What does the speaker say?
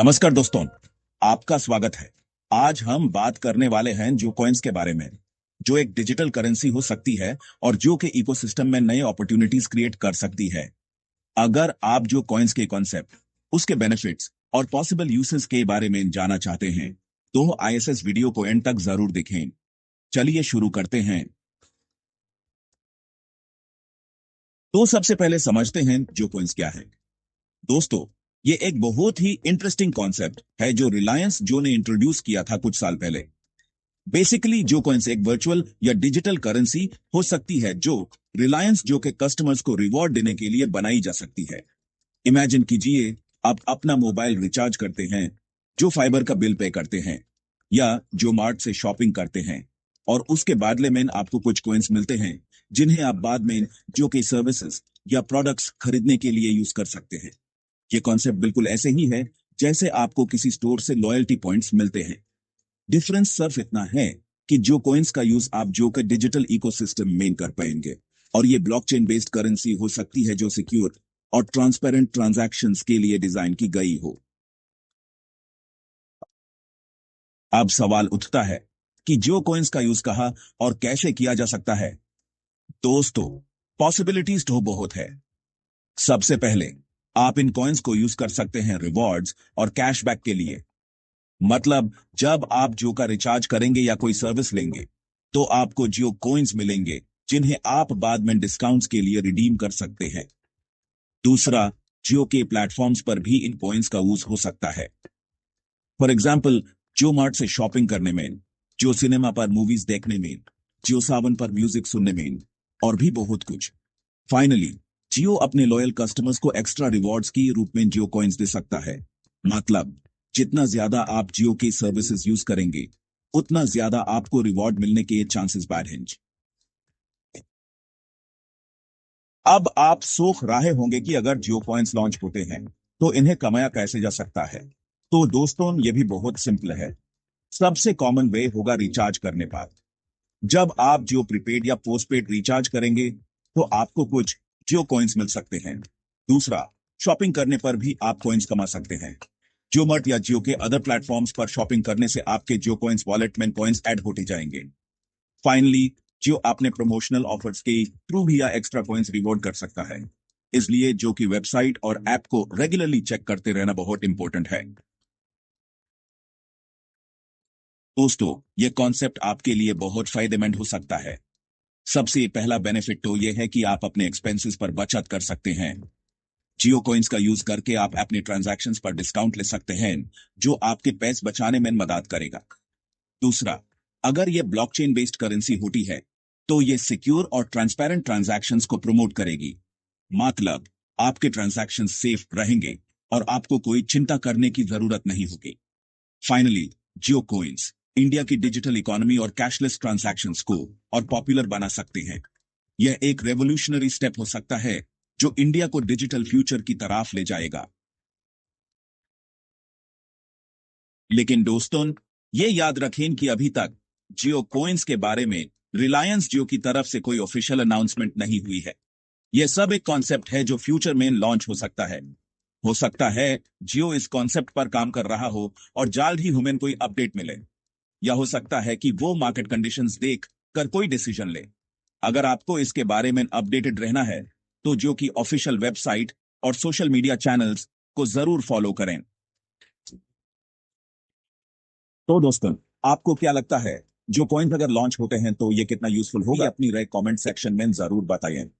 नमस्कार दोस्तों, आपका स्वागत है। आज हम बात करने वाले हैं जो कॉइन्स के बारे में, जो एक डिजिटल करेंसी हो सकती है और जो कि इकोसिस्टम में नए अपॉर्चुनिटीज क्रिएट कर सकती है। अगर आप जो कॉइन्स के कॉन्सेप्ट, उसके बेनिफिट्स और पॉसिबल यूसेस के बारे में जानना चाहते हैं, तो आईएसएस वीडियो को एंड तक जरूर देखें। चलिए शुरू करते हैं। तो सबसे पहले समझते हैं जो कॉइन्स क्या है। दोस्तों, ये एक बहुत ही इंटरेस्टिंग कॉन्सेप्ट है जो रिलायंस जो ने इंट्रोड्यूस किया था कुछ साल पहले। बेसिकली जो कॉइन्स एक वर्चुअल या डिजिटल करेंसी हो सकती है जो रिलायंस जो के कस्टमर्स को रिवॉर्ड देने के लिए बनाई जा सकती है। इमेजिन कीजिए, आप अपना मोबाइल रिचार्ज करते हैं, जो फाइबर का बिल पे करते हैं, या जो मार्ट से शॉपिंग करते हैं, और उसके बदले में आपको कुछ कॉइन्स मिलते हैं जिन्हें आप बाद में जो कि सर्विसेज या प्रोडक्ट्स खरीदने के लिए यूज कर सकते हैं। ये कॉन्सेप्ट बिल्कुल ऐसे ही है जैसे आपको किसी स्टोर से लॉयल्टी पॉइंट्स मिलते हैं। डिफरेंस सिर्फ इतना है कि जो कॉइन्स का यूज आप जो के डिजिटल इकोसिस्टम में कर पाएंगे, और ये ब्लॉकचेन बेस्ड करेंसी हो सकती है जो सिक्योर और ट्रांसपेरेंट ट्रांजैक्शंस के लिए डिजाइन की गई हो। अब सवाल उठता है कि जो कॉइन्स का यूज कहाँ और कैसे किया जा सकता है। दोस्तों, पॉसिबिलिटीज तो बहुत है। सबसे पहले, आप इन कॉइन्स को यूज कर सकते हैं रिवॉर्ड्स और कैशबैक के लिए। मतलब, जब आप जियो का रिचार्ज करेंगे या कोई सर्विस लेंगे, तो आपको जियो कॉइन्स मिलेंगे जिन्हें आप बाद में डिस्काउंट्स के लिए रिडीम कर सकते हैं। दूसरा, जियो के प्लेटफॉर्म्स पर भी इन कॉइन्स का यूज हो सकता है। फॉर एग्जाम्पल, जियो मार्ट से शॉपिंग करने में, जियो सिनेमा पर मूवीज देखने में, जियो सावन पर म्यूजिक सुनने में, और भी बहुत कुछ। फाइनली, जियो अपने लॉयल कस्टमर्स को एक्स्ट्रा रिवॉर्ड्स के रूप में जियो कॉइन्स दे सकता है। मतलब, जितना ज्यादा आप जियो की सर्विसेज यूज करेंगे, उतना ज्यादा आपको रिवॉर्ड मिलने के चांसेस बढ़ हैं। अब आप सोच रहे होंगे कि अगर जियो कॉइन्स लॉन्च होते हैं तो इन्हें कमाया कैसे जा सकता है। तो दोस्तों, ये भी बहुत सिंपल है। सबसे कॉमन वे होगा रिचार्ज करने पर। जब आप जियो प्रीपेड या पोस्टपेड रिचार्ज करेंगे, तो आपको कुछ जियो कॉइन्स मिल सकते हैं। दूसरा, शॉपिंग करने पर भी आप कॉइन्स कमा सकते हैं। जियो मार्ट या जियो के अदर प्लेटफॉर्म्स पर शॉपिंग करने से आपके जियो कॉइन्स वॉलेट में कॉइन्स ऐड होते जाएंगे। फाइनली, जियो अपने प्रमोशनल ऑफर्स के थ्रू भी या एक्स्ट्रा कॉइन्स रिवॉर्ड कर सकता है। इसलिए जो कि वेबसाइट और ऐप को रेगुलरली चेक करते रहना बहुत इंपॉर्टेंट है। दोस्तों, ये कॉन्सेप्ट आपके लिए बहुत फायदेमंद हो सकता है। सबसे पहला बेनिफिट तो यह है कि आप अपने एक्सपेंसेस पर बचत कर सकते हैं। जियो कॉइन्स का यूज करके आप अपने ट्रांजैक्शंस पर डिस्काउंट ले सकते हैं, जो आपके पैसे बचाने में मदद करेगा। दूसरा, अगर यह ब्लॉकचेन बेस्ड करेंसी होती है, तो यह सिक्योर और ट्रांसपेरेंट ट्रांजैक्शंस को प्रमोट करेगी। मतलब, आपके ट्रांजैक्शंस सेफ रहेंगे और आपको कोई चिंता करने की जरूरत नहीं होगी। फाइनली, जियो कॉइन्स इंडिया की डिजिटल इकोनॉमी और कैशलेस ट्रांजैक्शंस को और पॉपुलर बना सकते हैं। यह एक रेवोल्यूशनरी स्टेप हो सकता है जो इंडिया को डिजिटल फ्यूचर की तरफ ले जाएगा। लेकिन दोस्तों, ये याद रखें कि अभी तक जियो कॉइन्स के बारे में रिलायंस जियो की तरफ से कोई ऑफिशियल अनाउंसमेंट नहीं हुई है। यह सब एक कॉन्सेप्ट है जो फ्यूचर में लॉन्च हो सकता है। हो सकता है जियो इस कॉन्सेप्ट पर काम कर रहा हो और जल्द ही हमें कोई अपडेट मिले, या हो सकता है कि वो मार्केट कंडीशंस देख कर कोई डिसीजन ले। अगर आपको इसके बारे में अपडेटेड रहना है, तो जियो की ऑफिशियल वेबसाइट और सोशल मीडिया चैनल्स को जरूर फॉलो करें। तो दोस्तों, आपको क्या लगता है, जो कॉइन्स अगर लॉन्च होते हैं तो ये कितना यूजफुल होगा? अपनी राय कमेंट सेक्शन में जरूर बताइए।